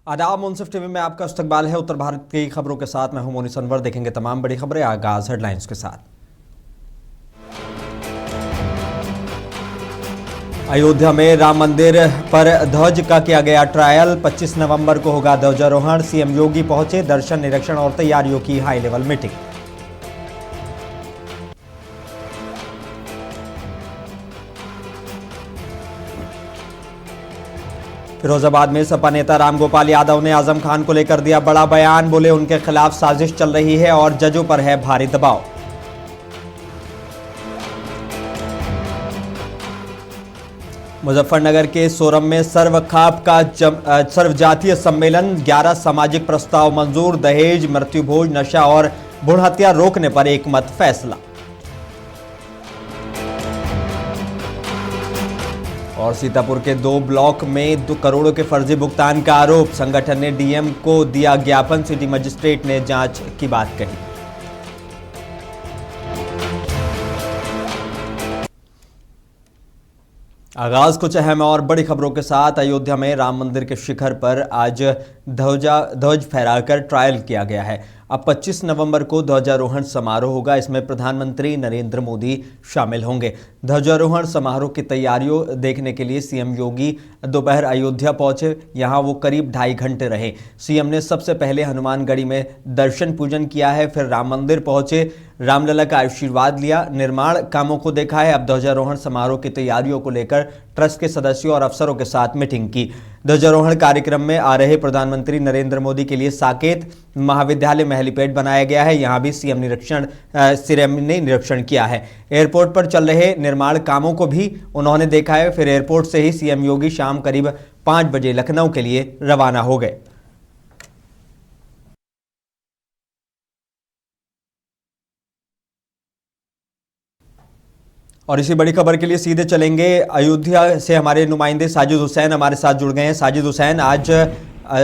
आदाब मुंसिफ टीवी में आपका इस्तकबाल है। उत्तर भारत की खबरों के साथ मैं हूं मोनी अनवर। देखेंगे तमाम बड़ी खबरें। आगाज हेडलाइंस के साथ। अयोध्या में राम मंदिर पर ध्वज का किया गया ट्रायल। 25 नवंबर को होगा ध्वजारोहण। सीएम योगी पहुंचे, दर्शन निरीक्षण और तैयारियों की हाई लेवल मीटिंग। फिरोजाबाद में सपा नेता रामगोपाल यादव ने आजम खान को लेकर दिया बड़ा बयान। बोले उनके खिलाफ साजिश चल रही है और जजों पर है भारी दबाव। मुजफ्फरनगर के सोरम में सर्वखाप का सर्वजातीय सम्मेलन। 11 सामाजिक प्रस्ताव मंजूर। दहेज, मृत्युभोज, नशा और भ्रूण हत्या रोकने पर एकमत फैसला। और सीतापुर के 2 ब्लॉक में 2 करोड़ों के फर्जी भुगतान का आरोप। संगठन ने डीएम को दिया ज्ञापन। सिटी मजिस्ट्रेट ने जांच की बात कही। आगाज कुछ अहम और बड़ी खबरों के साथ। अयोध्या में राम मंदिर के शिखर पर आज ध्वज फहराकर ट्रायल किया गया है। अब 25 नवंबर को ध्वजारोहण समारोह होगा। इसमें प्रधानमंत्री नरेंद्र मोदी शामिल होंगे। ध्वजारोहण समारोह की तैयारियों देखने के लिए सीएम योगी दोपहर अयोध्या पहुंचे। यहां वो करीब 2.5 घंटे रहे। सीएम ने सबसे पहले हनुमानगढ़ी में दर्शन पूजन किया है, फिर राम मंदिर पहुंचे, रामलला का आशीर्वाद लिया, निर्माण कामों को देखा है। अब ध्वजारोहण समारोह की तैयारियों को लेकर ट्रस्ट के सदस्यों और अफसरों के साथ मीटिंग की। ध्वजारोहण कार्यक्रम में आ रहे प्रधानमंत्री नरेंद्र मोदी के लिए साकेत महाविद्यालय में हेलीपैड बनाया गया है। यहां भी सीएम ने निरीक्षण किया है। एयरपोर्ट पर चल रहे निर्माण कामों को भी उन्होंने देखा है। फिर एयरपोर्ट से ही सीएम योगी शाम करीब 5 बजे लखनऊ के लिए रवाना हो गए। और इसी बड़ी खबर के लिए सीधे चलेंगे अयोध्या से। हमारे नुमाइंदे साजिद हुसैन हमारे साथ जुड़ गए हैं। साजिद हुसैन, आज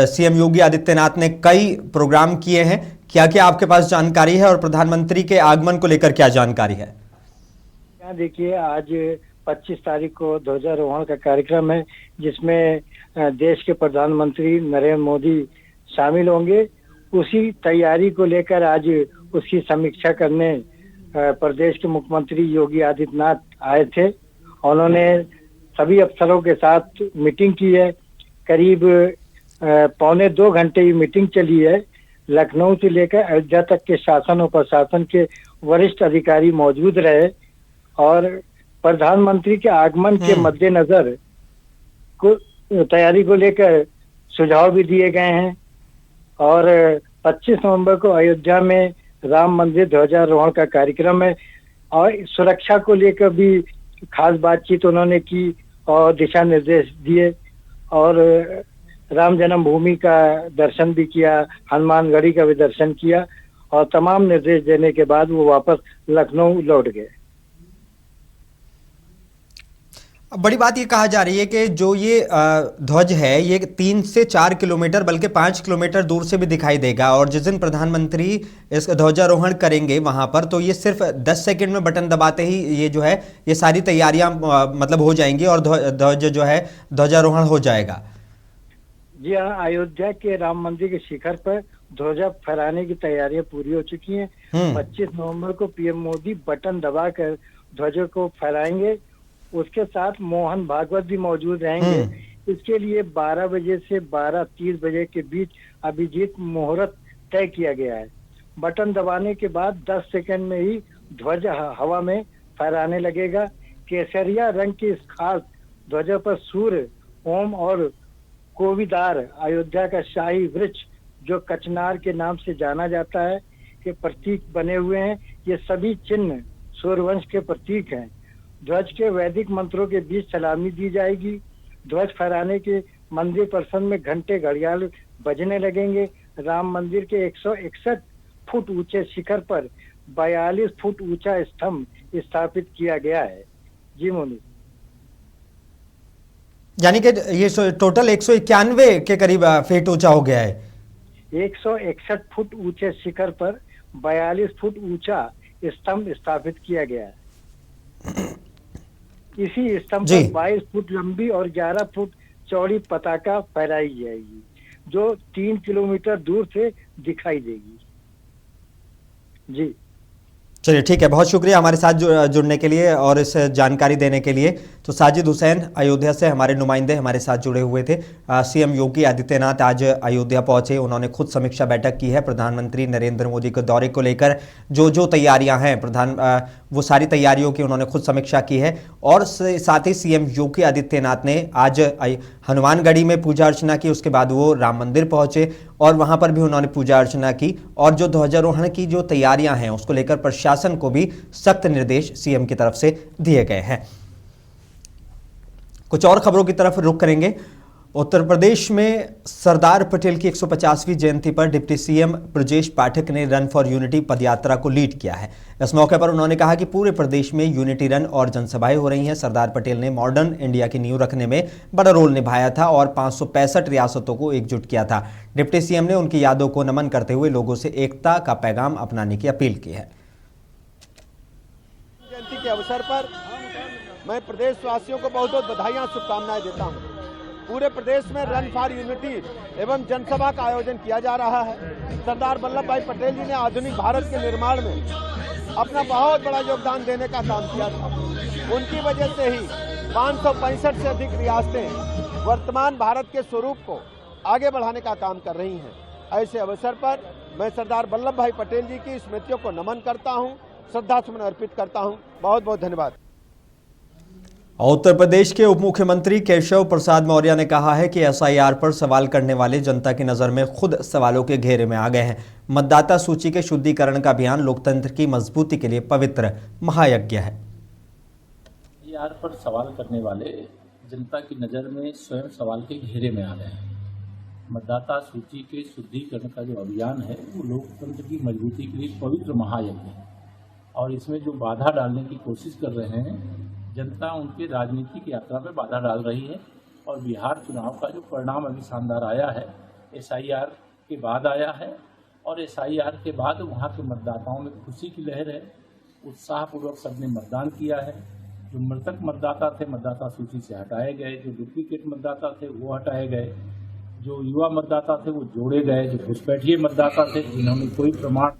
सीएम योगी आदित्यनाथ ने कई प्रोग्राम किए हैं। क्या क्या आपके पास जानकारी है और प्रधानमंत्री के आगमन को लेकर क्या जानकारी है? देखिए, आज 25 तारीख को ध्वजारोहण का कार्यक्रम है, जिसमें देश के प्रधानमंत्री नरेंद्र मोदी शामिल होंगे। उसी तैयारी को लेकर आज उसकी समीक्षा करने प्रदेश के मुख्यमंत्री योगी आदित्यनाथ आए थे। उन्होंने सभी अफसरों के साथ मीटिंग की है। करीब 1.25 घंटे की मीटिंग चली है। लखनऊ से लेकर अयोध्या तक के शासन और प्रशासन के वरिष्ठ अधिकारी मौजूद रहे और प्रधानमंत्री के आगमन के मद्देनजर को तैयारी को लेकर सुझाव भी दिए गए हैं। और 25 नवंबर को अयोध्या में राम मंदिर ध्वजारोहण का कार्यक्रम है और सुरक्षा को लेकर भी खास बातचीत उन्होंने की और दिशा निर्देश दिए। और राम जन्मभूमि का दर्शन भी किया, हनुमानगढ़ी का भी दर्शन किया और तमाम निर्देश देने के बाद वो वापस लखनऊ लौट गए। बड़ी बात ये कहा जा रही है कि जो ये ध्वज है ये 3 से 4 किलोमीटर बल्कि 5 किलोमीटर दूर से भी दिखाई देगा। और जिस दिन प्रधानमंत्री इस ध्वजारोहण करेंगे वहां पर, तो ये सिर्फ 10 सेकंड में बटन दबाते ही ये जो है ये सारी तैयारियां मतलब हो जाएंगी और ध्वज जो है ध्वजारोहण हो जाएगा। जी हाँ, अयोध्या के राम मंदिर के शिखर पर ध्वजा फहराने की तैयारियां पूरी हो चुकी हैं। 25 नवंबर को पीएम मोदी बटन दबाकर ध्वजों को फहराएंगे। उसके साथ मोहन भागवत भी मौजूद रहेंगे। इसके लिए 12 बजे से 12:30 बजे के बीच अभिजीत मुहूर्त तय किया गया है। बटन दबाने के बाद 10 सेकंड में ही ध्वज हवा में फहराने लगेगा। केसरिया रंग की इस खास ध्वजा पर सूर्य, ओम और कोविदार, अयोध्या का शाही वृक्ष जो कचनार के नाम से जाना जाता है, के प्रतीक बने हुए हैं। ये सभी चिन्ह सूर्यवंश के प्रतीक हैं। ध्वज के वैदिक मंत्रों के बीच सलामी दी जाएगी। ध्वज फहराने के मंदिर परिसर में घंटे घड़ियाल बजने लगेंगे। राम मंदिर के 161 फुट ऊंचे शिखर पर 42 फुट ऊंचा स्तंभ स्थापित किया गया है। जी मोनी, यानी कि ये टोटल 191 के करीब फीट ऊंचा हो गया है। 161 फुट ऊंचे शिखर पर 42 फुट ऊंचा स्तंभ स्थापित किया गया है। इसी स्तंभ पर 22 फुट लंबी और 11 फुट चौड़ी पताका फहराई जाएगी। जो 3 किलोमीटर दूर से दिखाई देगी। जी चलिए ठीक है, बहुत शुक्रिया हमारे साथ जुड़ने के लिए और इस जानकारी देने के लिए। तो साजिद हुसैन अयोध्या से हमारे नुमाइंदे हमारे साथ जुड़े हुए थे। सीएम योगी आदित्यनाथ आज अयोध्या पहुंचे, उन्होंने खुद समीक्षा बैठक की है प्रधानमंत्री नरेंद्र मोदी के दौरे को लेकर। जो जो तैयारियां हैं वो सारी तैयारियों की उन्होंने खुद समीक्षा की है। और साथ ही सीएम योगी आदित्यनाथ ने आज हनुमानगढ़ी में पूजा अर्चना की, उसके बाद वो राम मंदिर पहुंचे और वहां पर भी उन्होंने पूजा अर्चना की। और जो ध्वजारोहण की जो तैयारियां हैं उसको लेकर प्रशासन को भी सख्त निर्देश सीएम की तरफ से दिए गए हैं। कुछ और खबरों की तरफ रुख करेंगे। उत्तर प्रदेश में सरदार पटेल की 150वीं जयंती पर डिप्टी सीएम ब्रजेश पाठक ने रन फॉर यूनिटी पदयात्रा को लीड किया है। इस मौके पर उन्होंने कहा कि पूरे प्रदेश में यूनिटी रन और जनसभाएं हो रही हैं। सरदार पटेल ने मॉडर्न इंडिया की नींव रखने में बड़ा रोल निभाया था और 565 रियासतों को एकजुट किया था। डिप्टी सीएम ने उनकी यादों को नमन करते हुए लोगों से एकता का पैगाम अपनाने की अपील की है। जयंती के अवसर पर मैं प्रदेश वासियों को बहुत बहुत बधाइयां शुभकामनाएं देता हूं। पूरे प्रदेश में रन फॉर यूनिटी एवं जनसभा का आयोजन किया जा रहा है। सरदार वल्लभ भाई पटेल जी ने आधुनिक भारत के निर्माण में अपना बहुत बड़ा योगदान देने का काम किया था। उनकी वजह से ही 565 से अधिक रियासतें वर्तमान भारत के स्वरूप को आगे बढ़ाने का काम कर रही हैं। ऐसे अवसर पर मैं सरदार वल्लभ भाई पटेल जी की स्मृतियों को नमन करता हूं, श्रद्धासुमन अर्पित करता हूं। बहुत बहुत धन्यवाद। उत्तर प्रदेश के उप मुख्यमंत्री केशव प्रसाद मौर्य ने कहा है कि एसआईआर पर सवाल करने वाले जनता की नजर में खुद सवालों के घेरे में आ गए हैं। मतदाता सूची के शुद्धिकरण का अभियान लोकतंत्र की मजबूती के लिए पवित्र महायज्ञ है। एसआईआर पर सवाल करने वाले जनता की नजर में स्वयं सवाल के घेरे में आ गए हैं। मतदाता सूची के शुद्धिकरण का जो अभियान है वो लोकतंत्र की मजबूती के लिए पवित्र महायज्ञ है और इसमें जो बाधा डालने की कोशिश कर रहे हैं, जनता उनके राजनीतिक यात्रा में बाधा डाल रही है। और बिहार चुनाव का जो परिणाम अभी शानदार आया है, एसआईआर के बाद आया है और एसआईआर के बाद वहाँ के मतदाताओं में खुशी की लहर है। उत्साहपूर्वक सबने मतदान किया है। जो मृतक मतदाता थे मतदाता सूची से हटाए गए, जो डुप्लीकेट मतदाता थे वो हटाए गए, जो युवा मतदाता थे वो जोड़े गए, जो घुसपैठिए मतदाता थे जिन्होंने कोई प्रमाण।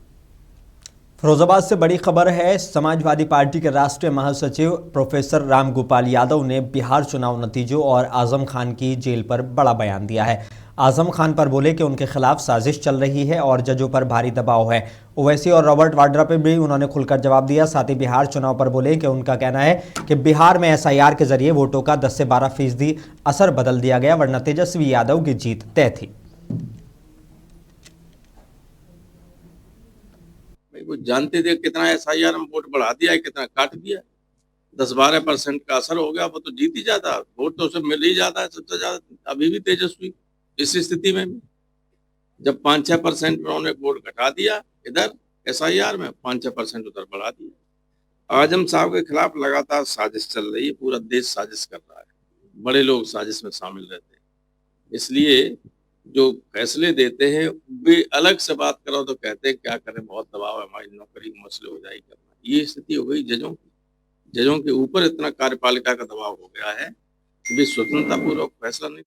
फिरोजाबाद से बड़ी खबर है। समाजवादी पार्टी के राष्ट्रीय महासचिव प्रोफेसर रामगोपाल यादव ने बिहार चुनाव नतीजों और आजम खान की जेल पर बड़ा बयान दिया है। आजम खान पर बोले कि उनके खिलाफ साजिश चल रही है और जजों पर भारी दबाव है। ओवैसी और रॉबर्ट वाड्रा पर भी उन्होंने खुलकर जवाब दिया। साथ ही बिहार चुनाव पर बोले कि उनका कहना है कि बिहार में एसआईआर के जरिए वोटों का 10 से 12% असर बदल दिया गया, वरना तेजस्वी यादव की जीत तय थी। वो जानते थे कितना एसआईआर में वोट बढ़ा दिया है, कितना काट दिया। 10-12% का असर हो गया, वो तो जीत ही जाता, वोट तो उसे मिल ही जाता है सबसे ज्यादा। अभी भी तेजस्वी इस स्थिति में भी जब 5-6% में उन्होंने वोट घटा दिया, इधर एसआईआर में 5-6% उधर बढ़ा दिया। आजम साहब के खिलाफ लगातार साजिश चल रही है, पूरा देश साजिश कर रहा है, बड़े लोग साजिश में शामिल रहते हैं। इसलिए जो फैसले देते हैं वे अलग से बात करो तो कहते हैं क्या करें, बहुत दबाव है, हमारी नौकरी मसले हो जाएगी करना। ये स्थिति हो गई जजों की। जजों के ऊपर इतना कार्यपालिका का दबाव हो गया है कि वे स्वतंत्रता पूर्वक फैसला नहीं।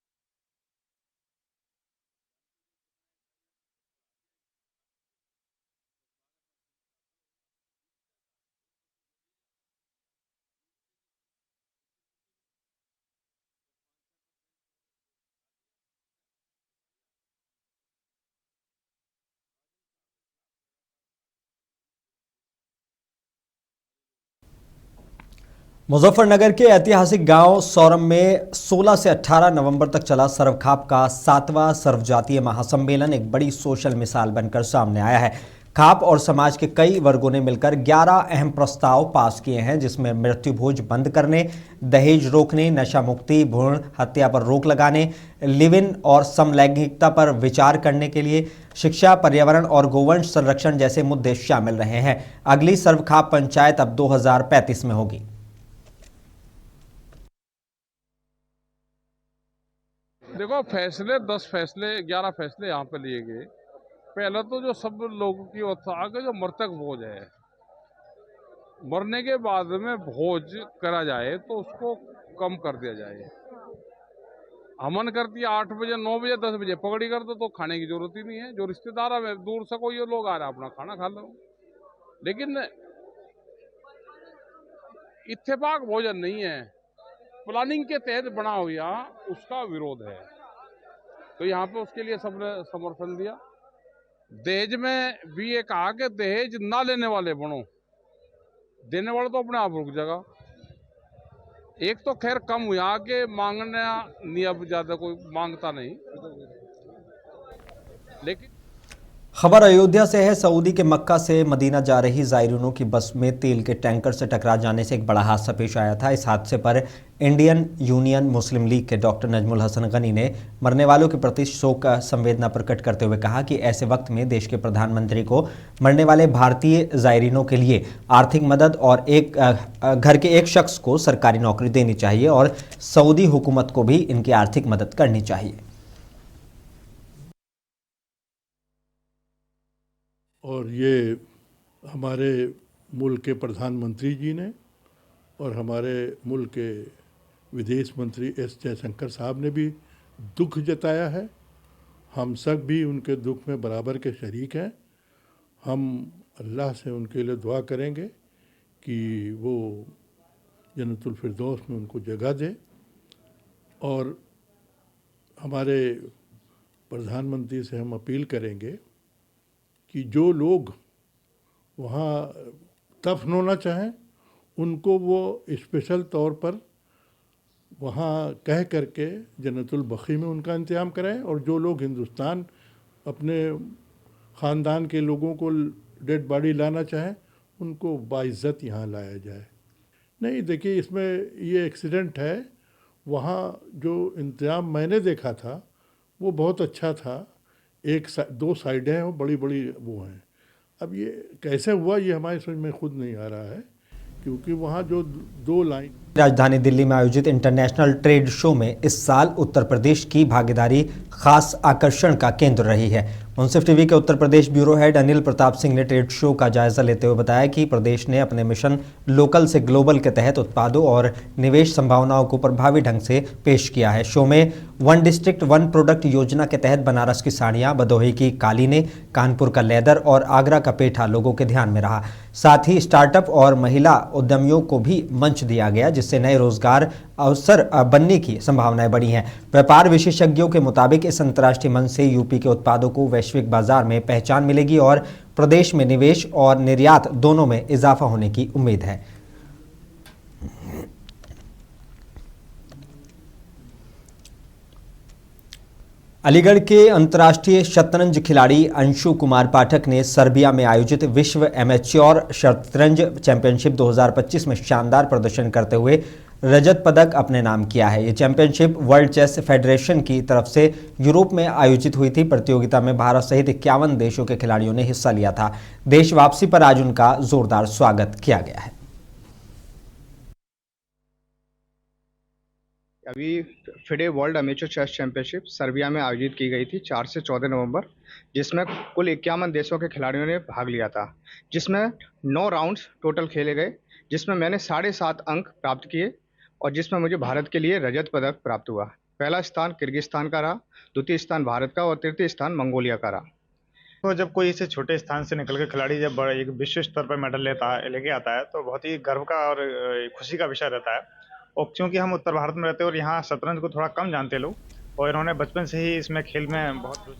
मुजफ्फरनगर के ऐतिहासिक गांव सौरम में 16 से 18 नवंबर तक चला सर्वखाप का 7वां सर्वजातीय महासम्मेलन एक बड़ी सोशल मिसाल बनकर सामने आया है। खाप और समाज के कई वर्गों ने मिलकर 11 अहम प्रस्ताव पास किए हैं, जिसमें मृत्यु भोज बंद करने, दहेज रोकने, नशा मुक्ति, भ्रूण हत्या पर रोक लगाने, लिव इन और समलैंगिकता पर विचार करने के लिए शिक्षा, पर्यावरण और गोवंश संरक्षण जैसे मुद्दे शामिल रहे हैं। अगली सर्वखाप पंचायत अब 2035 में होगी। देखो, 11 फैसले यहाँ पे लिए गए। पहले तो जो सब लोगों की ओर था कि जो मृतक भोज है, मरने के बाद में भोज करा जाए तो उसको कम कर दिया जाए। हमन करती है 8 बजे 9 बजे 10 बजे पकड़ी कर दो तो खाने की जरूरत ही नहीं है। जो रिश्तेदार है दूर से कोई लोग आ रहा है अपना खाना खा लो। लेकिन इत्तेफाक भोजन नहीं है, प्लानिंग के तहत बना हुआ उसका विरोध है। तो यहाँ पे उसके लिए सबने समर्थन दिया। दहेज में भी ये कहा कि दहेज ना लेने वाले बनो, देने वाले तो अपने आप रुक जाएगा। एक तो खैर कम हुआ कि मांगना नहीं, अब ज्यादा कोई मांगता नहीं, लेकिन खबर अयोध्या से है। सऊदी के मक्का से मदीना जा रही जायरीनों की बस में तेल के टैंकर से टकरा जाने से एक बड़ा हादसा पेश आया था। इस हादसे पर इंडियन यूनियन मुस्लिम लीग के डॉक्टर नजमुल हसन गनी ने मरने वालों के प्रति शोक संवेदना प्रकट करते हुए कहा कि ऐसे वक्त में देश के प्रधानमंत्री को मरने वाले भारतीय जायरीनों के लिए आर्थिक मदद और एक घर के एक शख्स को सरकारी नौकरी देनी चाहिए और सऊदी हुकूमत को भी इनकी आर्थिक मदद करनी चाहिए। और ये हमारे मुल्क के प्रधानमंत्री जी ने और हमारे मुल्क के विदेश मंत्री एस जयशंकर साहब ने भी दुख जताया है। हम सब भी उनके दुख में बराबर के शरीक हैं। हम अल्लाह से उनके लिए दुआ करेंगे कि वो जन्नतुल फिरदौस में उनको जगह दे। और हमारे प्रधानमंत्री से हम अपील करेंगे कि जो लोग वहाँ दफन होना चाहें उनको वो स्पेशल तौर पर वहाँ कह करके जन्नतुल बक़ी में उनका इंतज़ाम कराएं, और जो लोग हिंदुस्तान अपने ख़ानदान के लोगों को डेड बॉडी लाना चाहें उनको बाइज़्ज़त यहाँ लाया जाए। नहीं, देखिए इसमें ये एक्सीडेंट है, वहाँ जो इंतज़ाम मैंने देखा था वो बहुत अच्छा था। दो साइडें हैं वो बड़ी बड़ी वो हैं। अब ये कैसे हुआ ये हमारे समझ में खुद नहीं आ रहा है, क्योंकि वहाँ जो दो लाइन। राजधानी दिल्ली में आयोजित इंटरनेशनल ट्रेड शो में इस साल उत्तर प्रदेश की भागीदारी खास आकर्षण का केंद्र रही है। मुंसिफ टीवी के उत्तर प्रदेश ब्यूरो हेड अनिल प्रताप सिंह ने ट्रेड शो का जायजा लेते हुए बताया कि प्रदेश ने अपने मिशन लोकल से ग्लोबल के तहत उत्पादों और निवेश संभावनाओं को प्रभावी ढंग से पेश किया है। शो में वन डिस्ट्रिक्ट वन प्रोडक्ट योजना के तहत बनारस की साड़ियां, भदोही की कालीने, कानपुर का लेदर और आगरा का पेठा लोगों के ध्यान में रहा। साथ ही स्टार्टअप और महिला उद्यमियों को भी मंच दिया गया, जिससे नए रोजगार अवसर बनने की संभावनाएं बढ़ी हैं। व्यापार विशेषज्ञों के मुताबिक इस अंतर्राष्ट्रीय मंच से यूपी के उत्पादों को वैश्विक बाजार में पहचान मिलेगी और प्रदेश में निवेश और निर्यात दोनों में इजाफा होने की उम्मीद है। अलीगढ़ के अंतर्राष्ट्रीय शतरंज खिलाड़ी अंशु कुमार पाठक ने सर्बिया में आयोजित विश्व एमेच्योर शतरंज चैंपियनशिप 2025 में शानदार प्रदर्शन करते हुए रजत पदक अपने नाम किया है। ये चैंपियनशिप वर्ल्ड चेस फेडरेशन की तरफ से यूरोप में आयोजित हुई थी। प्रतियोगिता में भारत सहित 51 देशों के खिलाड़ियों ने हिस्सा लिया था। देश वापसी पर आज उनका जोरदार स्वागत किया गया है। अभी FIDE world amateur chess championship Serbia में आयोजित की गई थी 4 से 14 नवंबर, जिसमें कुल 51 देशों के खिलाड़ियों ने भाग लिया था, जिसमें 9 राउंड्स टोटल खेले गए, जिसमें मैंने 7.5 अंक प्राप्त किए और जिसमें मुझे भारत के लिए रजत पदक प्राप्त हुआ। पहला स्थान किर्गिस्तान का रहा, द्वितीय स्थान भारत का और तृतीय स्थान मंगोलिया का रहा। तो जब कोई इसे छोटे स्थान से निकल के खिलाड़ी जब बड़ा एक विश्व स्तर पर मेडल लेके आता है तो बहुत ही गर्व का और खुशी का विषय रहता है। और क्योंकि हम उत्तर भारत में रहते हैं और यहाँ शतरंज को थोड़ा कम जानते लोग, और इन्होंने बचपन से ही इसमें खेल में बहुत।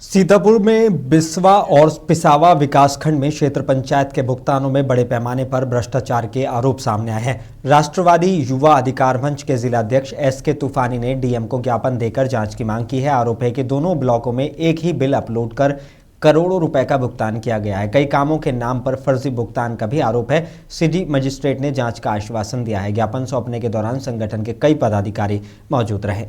सीतापुर में बिस्वा और पिसावा विकासखंड में क्षेत्र पंचायत के भुगतानों में बड़े पैमाने पर भ्रष्टाचार के आरोप सामने आए हैं। राष्ट्रवादी युवा अधिकार मंच के जिलाध्यक्ष एस.के. तूफानी ने डीएम को ज्ञापन देकर जांच की मांग की है। आरोप है कि दोनों ब्लॉकों में एक ही बिल अपलोड कर करोड़ों रुपए का भुगतान किया गया है। कई कामों के नाम पर फर्जी भुगतान का भी आरोप है। सिटी मजिस्ट्रेट ने जांच का आश्वासन दिया है। ज्ञापन सौंपने के दौरान संगठन के कई पदाधिकारी मौजूद रहे।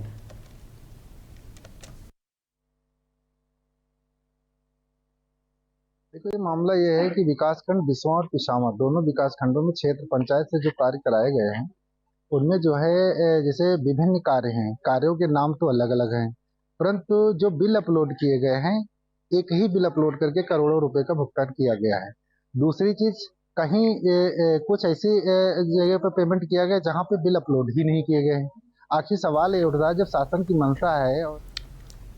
देखो, ये मामला ये है कि विकासखंड बिस्वा और पिशावा दोनों विकासखंडों में क्षेत्र पंचायत से जो कार्य कराए गए हैं उनमें जो है जैसे विभिन्न कार्य हैं, कार्यों के नाम तो अलग अलग हैं, परंतु जो बिल अपलोड किए गए हैं एक ही बिल अपलोड करके करोड़ों रुपए का भुगतान किया गया है। दूसरी चीज, कहीं कुछ ऐसी जगह पर पेमेंट किया गया जहां पे बिल अपलोड ही नहीं किए गए हैं। आखिर सवाल ये उठता है, जब शासन की मंशा है और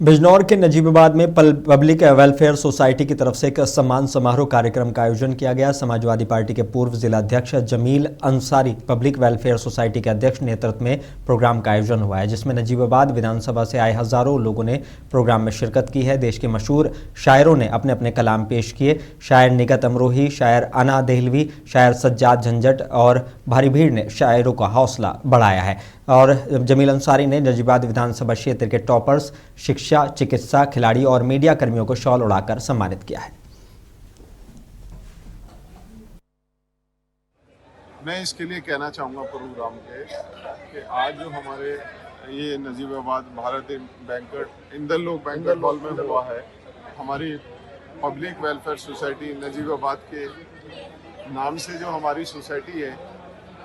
बिजनौर के नजीबाबाद में पब्लिक वेलफेयर सोसाइटी की तरफ से एक सम्मान समारोह कार्यक्रम का आयोजन किया गया। समाजवादी पार्टी के पूर्व जिला अध्यक्ष Jameel Ansari public welfare society के अध्यक्ष नेतृत्व में प्रोग्राम का आयोजन हुआ है, जिसमें नजीबाबाद विधानसभा से आए हजारों लोगों ने प्रोग्राम में शिरकत की है। देश के मशहूर शायरों ने अपने अपने कलाम पेश किए। शायर निगत अमरोही, शायर अना देहलवी, शायर सज्जाद झंझट और भारी भीड़ ने शायरों का हौसला बढ़ाया है। और जमील अंसारी ने नजीबाबाद विधानसभा क्षेत्र के टॉपर्स, शिक्षा, चिकित्सा, खिलाड़ी और मीडिया कर्मियों को शॉल उड़ाकर सम्मानित किया है। मैं इसके लिए कहना चाहूँगा प्रोग्राम के कि आज जो हमारे ये नजीबाबाद भारत इंदरलोक बैंक्वेट हॉल में हुआ है, हमारी पब्लिक वेलफेयर सोसाइटी नजीबाबाद के नाम से जो हमारी सोसाइटी है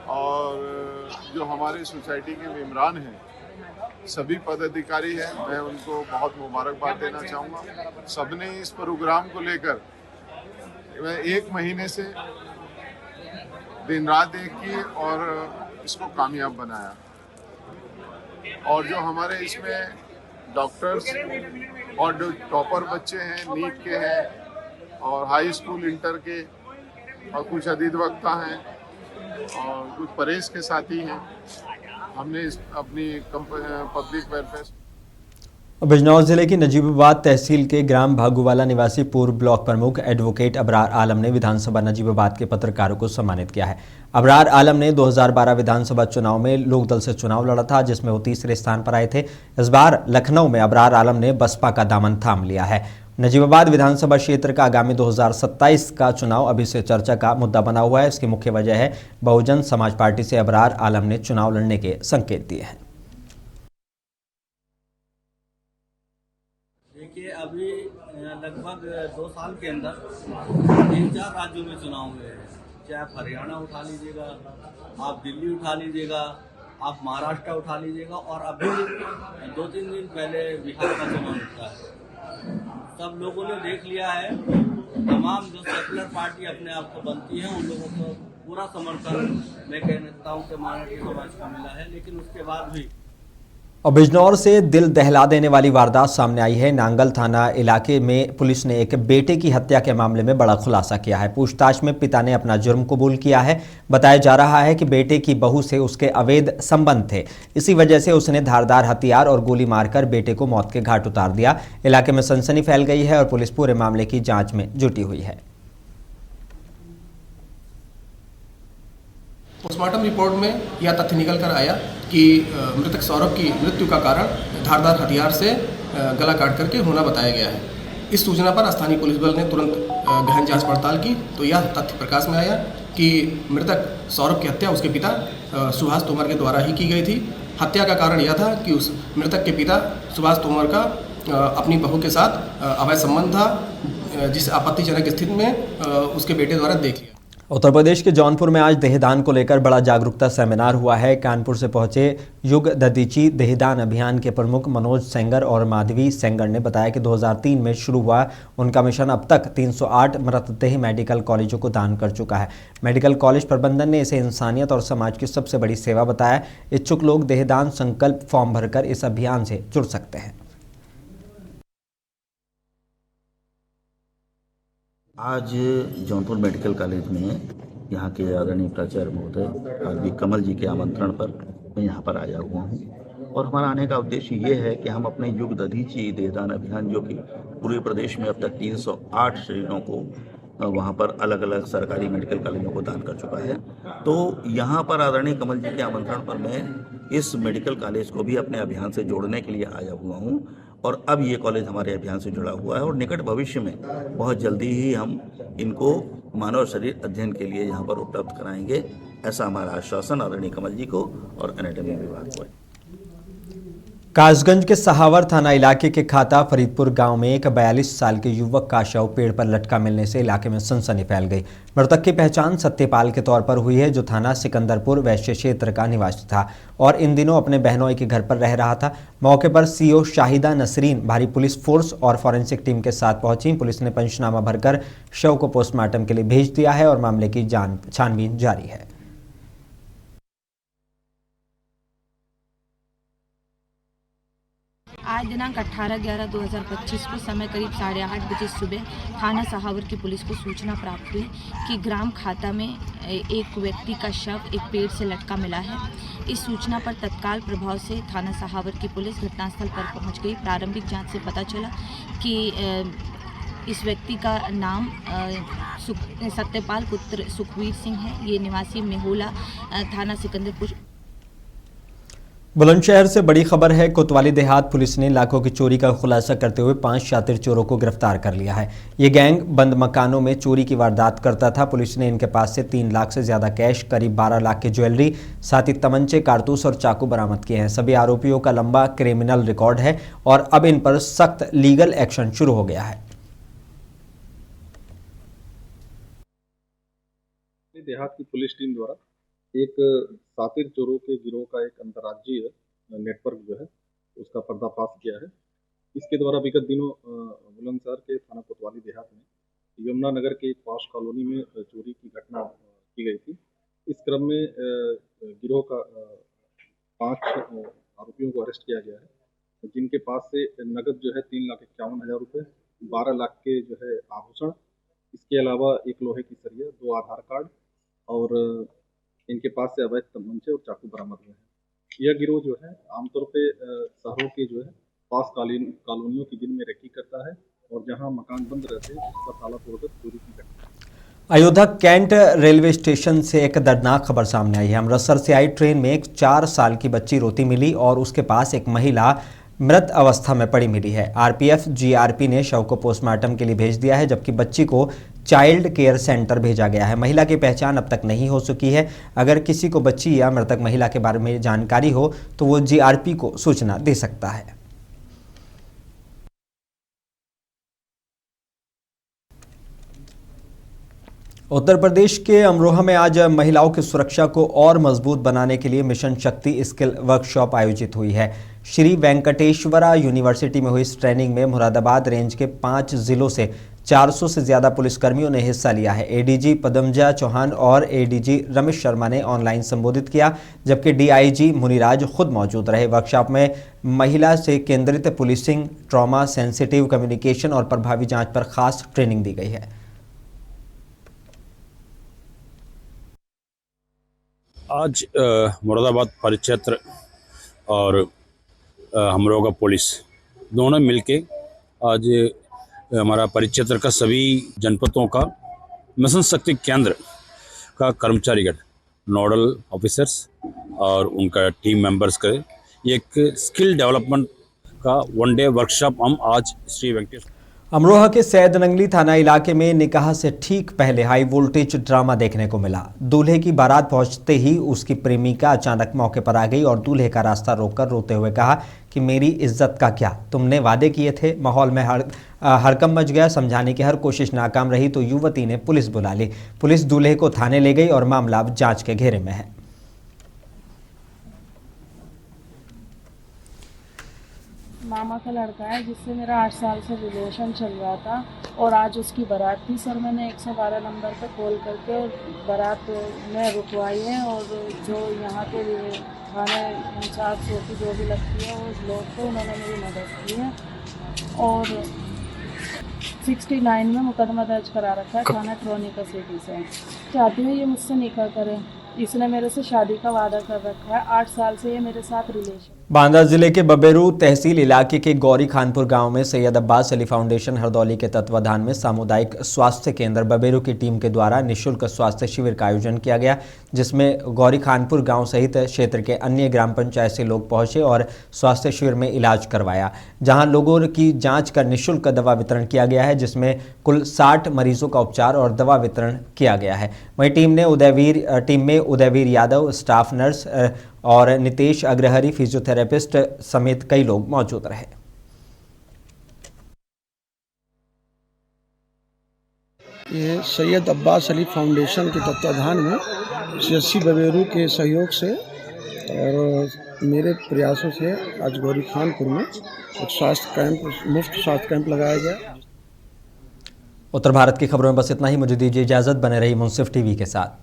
और जो हमारे सोसाइटी के मेंबरान हैं, सभी पदाधिकारी हैं, मैं उनको बहुत मुबारकबाद देना चाहूँगा। सबने इस प्रोग्राम को लेकर मैं 1 महीने से दिन रात एक की और इसको कामयाब बनाया। और जो हमारे इसमें डॉक्टर्स और जो टॉपर बच्चे हैं, नीट के हैं और हाई स्कूल इंटर के और कुछ अधिवक्ता हैं और कुछ परेश के साथी हैं, हमने अपनी पब्लिक वेलफेयर। बिजनौर जिले की नजीबाबाद तहसील के ग्राम भागूवाला निवासी पूर्व ब्लॉक प्रमुख एडवोकेट अबरार आलम ने विधानसभा नजीबाबाद के पत्रकारों को सम्मानित किया है। अबरार आलम ने 2012 विधानसभा चुनाव में लोकदल से चुनाव लड़ा था, जिसमें वो तीसरे स्थान पर आए थे। इस बार लखनऊ में अबरार आलम ने बसपा का दामन थाम लिया है। नजीबाबाद विधानसभा क्षेत्र का आगामी 2027 का चुनाव अभी से चर्चा का मुद्दा बना हुआ है। इसकी मुख्य वजह है बहुजन समाज पार्टी से अबरार आलम ने चुनाव लड़ने के संकेत दिए हैं। देखिए, अभी लगभग 2 साल के अंदर 3-4 राज्यों में चुनाव हुए हैं। चाहे आप हरियाणा उठा लीजिएगा, आप दिल्ली उठा लीजिएगा, आप महाराष्ट्र उठा लीजिएगा और अभी 2-3 दिन पहले बिहार का चुनाव निकला है। सब लोगों ने देख लिया है, तमाम जो सेकुलर पार्टी अपने आप को बनती है उन लोगों को पूरा समर्थन मैं कहता हूँ कि मानवीय समाज का मिला है। लेकिन उसके बाद भी और बिजनौर से दिल दहला देने वाली वारदात सामने आई है। नांगल थाना इलाके में पुलिस ने एक बेटे की हत्या के मामले में बड़ा खुलासा किया है। पूछताछ में पिता ने अपना जुर्म कबूल किया है। बताया जा रहा है कि बेटे की बहू से उसके अवैध संबंध थे, इसी वजह से उसने धारदार हथियार और गोली मारकर बेटे को मौत के घाट उतार दिया। इलाके में सनसनी फैल गई है और पुलिस पूरे मामले की जांच में जुटी हुई है। पोस्टमार्टम रिपोर्ट में यह तथ्य निकल कर आया कि मृतक सौरभ की मृत्यु का कारण धारदार हथियार से गला काट करके होना बताया गया है। इस सूचना पर स्थानीय पुलिस बल ने तुरंत गहन जांच पड़ताल की तो यह तथ्य प्रकाश में आया कि मृतक सौरभ की हत्या उसके पिता सुभाष तोमर के द्वारा ही की गई थी। हत्या का कारण यह था कि उस मृतक के पिता सुभाष तोमर का अपनी बहू के साथ अवैध संबंध था, जिस आपत्तिजनक स्थिति में उसके बेटे द्वारा देख लिया। उत्तर प्रदेश के जौनपुर में आज देहदान को लेकर बड़ा जागरूकता सेमिनार हुआ है। कानपुर से पहुंचे युग ददीची देहदान अभियान के प्रमुख मनोज सेंगर और माधवी सेंगर ने बताया कि 2003 में शुरू हुआ उनका मिशन अब तक 308 मृतदेह मेडिकल कॉलेजों को दान कर चुका है। मेडिकल कॉलेज प्रबंधन ने इसे इंसानियत और समाज की सबसे बड़ी सेवा बताया। इच्छुक लोग देहदान संकल्प फॉर्म भरकर इस अभियान से जुड़ सकते हैं। आज जौनपुर मेडिकल कॉलेज में यहाँ के आदरणीय प्राचार्य महोदय आदि कमल जी के आमंत्रण पर मैं यहाँ पर आया हुआ हूँ और हमारा आने का उद्देश्य ये है कि हम अपने युग दधीची देहदान अभियान, जो कि पूरे प्रदेश में अब तक 308 शरीरों को वहाँ पर अलग अलग सरकारी मेडिकल कॉलेजों को दान कर चुका है, तो यहाँ पर आदरणीय कमल जी के आमंत्रण पर मैं इस मेडिकल कॉलेज को भी अपने अभियान से जोड़ने के लिए आया हुआ हूँ। और अब ये कॉलेज हमारे अभियान से जुड़ा हुआ है और निकट भविष्य में बहुत जल्दी ही हम इनको मानव शरीर अध्ययन के लिए यहाँ पर उपलब्ध कराएंगे, ऐसा हमारा आश्वासन आदरणीय कमल जी को और एनाटॉमी विभाग को है। कासगंज के सहावर थाना इलाके के खाता फरीदपुर गांव में एक 42 साल के युवक का शव पेड़ पर लटका मिलने से इलाके में सनसनी फैल गई। मृतक की पहचान सत्यपाल के तौर पर हुई है, जो थाना सिकंदरपुर वैश्य क्षेत्र का निवासी था और इन दिनों अपने बहनोई के घर पर रह रहा था। मौके पर सीओ शाहिदा नसरीन भारी पुलिस फोर्स और फॉरेंसिक टीम के साथ पहुंची। पुलिस ने पंचनामा भरकर शव को पोस्टमार्टम के लिए भेज दिया है और मामले की छानबीन जारी है। आज दिनांक 18/11/2025 को समय करीब 8:30 बजे सुबह थाना सहावर की पुलिस को सूचना प्राप्त हुई कि ग्राम खाता में एक व्यक्ति का शव एक पेड़ से लटका मिला है। इस सूचना पर तत्काल प्रभाव से थाना सहावर की पुलिस घटनास्थल पर पहुंच गई। प्रारंभिक जांच से पता चला कि इस व्यक्ति का नाम सत्यपाल पुत्र सुखवीर सिंह है। ये निवासी मेहुला थाना सिकंदरपुर। बुलंदशहर से बड़ी खबर है। कोतवाली देहात पुलिस ने लाखों की चोरी का खुलासा करते हुए 5 शातिर चोरों को गिरफ्तार कर लिया है। ये गैंग बंद मकानों में चोरी की वारदात करता था। पुलिस ने इनके पास से 3 लाख से ज्यादा कैश, करीब 12 लाख की ज्वेलरी, साथ ही तमंचे, कारतूस और चाकू बरामद किए हैं। सभी आरोपियों का लंबा क्रिमिनल रिकॉर्ड है और अब इन पर सख्त लीगल एक्शन शुरू हो गया है। देहात की पुलिस टीम द्वारा एक शातिर चोरों के गिरोह का एक अंतर्राज्यीय नेटवर्क जो है उसका पर्दाफाश किया है। इसके द्वारा विगत दिनों बुलंदशहर के थाना कोतवाली देहात में यमुना नगर के एक पॉश कॉलोनी में चोरी की घटना की गई थी। इस क्रम में गिरोह का 5 आरोपियों को अरेस्ट किया गया है, जिनके पास से नगद जो है 3,51,000 रुपये, 12 लाख के जो है आभूषण, इसके अलावा एक लोहे की सरिया, 2 आधार कार्ड और इनके पास से अवैध तमंचे और चाकू बरामद हुए हैं। यह गिरोह जो है आमतौर पे शहरों के जो है पास कॉलोनियों की जिनमें रेकी करता है और जहां मकान बंद रहते हैं उसका ताला तोड़कर चोरी की घटना। अयोध्या कैंट रेलवे स्टेशन से एक दर्दनाक खबर सामने आई है। अमृतसर से आई ट्रेन में एक 4 साल की बच्ची रोती मिली और उसके पास एक महिला मृत अवस्था में पड़ी मिली है। आरपीएफ जीआरपी ने शव को पोस्टमार्टम के लिए भेज दिया है, जबकि बच्ची को चाइल्ड केयर सेंटर भेजा गया है। महिला की पहचान अब तक नहीं हो सकी है। अगर किसी को बच्ची या मृतक महिला के बारे में जानकारी हो तो वो जीआरपी को सूचना दे सकता है। उत्तर प्रदेश के अमरोहा में आज महिलाओं की सुरक्षा को और मजबूत बनाने के लिए मिशन शक्ति स्किल वर्कशॉप आयोजित हुई है। श्री वेंकटेश्वरा यूनिवर्सिटी में हुई इस ट्रेनिंग में मुरादाबाद रेंज के 5 जिलों से 400 से ज्यादा पुलिसकर्मियों ने हिस्सा लिया है। एडीजी पदमजा चौहान और एडीजी रमेश शर्मा ने ऑनलाइन संबोधित किया, जबकि डीआईजी मुनिराज खुद मौजूद रहे। वर्कशॉप में महिला से केंद्रित पुलिसिंग, ट्रॉमा सेंसिटिव कम्युनिकेशन और प्रभावी जांच पर खास ट्रेनिंग दी गई है। आज मुरादाबाद परिक्षेत्र और अमरोहा पुलिस दोनों मिलके आज हमारा परिक्षेत्र का सभी जनपदों का मिशन शक्ति केंद्र का कर्मचारीगण, नोडल ऑफिसर्स और उनका टीम मेंबर्स का एक स्किल डेवलपमेंट का 1 डे वर्कशॉप हम आज श्री वेंकटेश्वर। अमरोहा के सैदनंगली थाना इलाके में निकाह से ठीक पहले हाई वोल्टेज ड्रामा देखने को मिला। दूल्हे की बारात पहुंचते ही उसकी प्रेमिका अचानक मौके पर आ गई और दूल्हे का रास्ता रोककर रोते हुए कहा कि मेरी इज्जत का क्या, तुमने वादे किए थे। माहौल में हड़कंप मच गया। समझाने की हर कोशिश नाकाम रही तो युवती ने पुलिस बुला ली। पुलिस दूल्हे को थाने ले गई और मामला अब जांच के घेरे में है। मामा का लड़का है जिससे मेरा 8 साल से रिलेशन चल रहा था और आज उसकी बारात थी। सर मैंने 112 नंबर पर कॉल करके बारात में रुकवाई है और जो यहाँ के थाने इंचार्ज चौकी जो भी लगती है वो लोग थे, उन्होंने मेरी मदद की है और 69 में मुकदमा दर्ज करा रखा है थाना ट्रोनिका सिटी से। चाहती हूँ ये मुझसे निकाह करे। इसने मेरे से शादी का वादा कर रखा है। 8 साल से ये मेरे साथ रिलेशन। बांदा जिले के बबेरू तहसील इलाके के गौरी खानपुर गांव में सैयद अब्बास अली फाउंडेशन हरदौली के तत्वाधान में सामुदायिक स्वास्थ्य केंद्र बबेरू की टीम के द्वारा निःशुल्क स्वास्थ्य शिविर का आयोजन किया गया, जिसमें गौरी खानपुर गांव सहित क्षेत्र के अन्य ग्राम पंचायत से लोग पहुंचे और स्वास्थ्य शिविर में इलाज करवाया, जहां लोगों की जांच कर निःशुल्क दवा वितरण किया गया है, जिसमें कुल 60 मरीजों का उपचार और दवा वितरण किया गया है। वहीं टीम में उदयवीर यादव, स्टाफ नर्स और नितेश अग्रहरी फिजियोथेरेपिस्ट समेत कई लोग मौजूद रहे। ये सैयद अब्बास अली फाउंडेशन के तत्वाधान में सीएससी बबेरू के सहयोग से और मेरे प्रयासों से आज गौरी खानपुर में एक स्वास्थ्य कैंप, मुफ्त स्वास्थ्य कैंप लगाया गया। उत्तर भारत की खबरों में बस इतना ही। मुझे दीजिए इजाजत। बने रही मुंसिफ टीवी के साथ।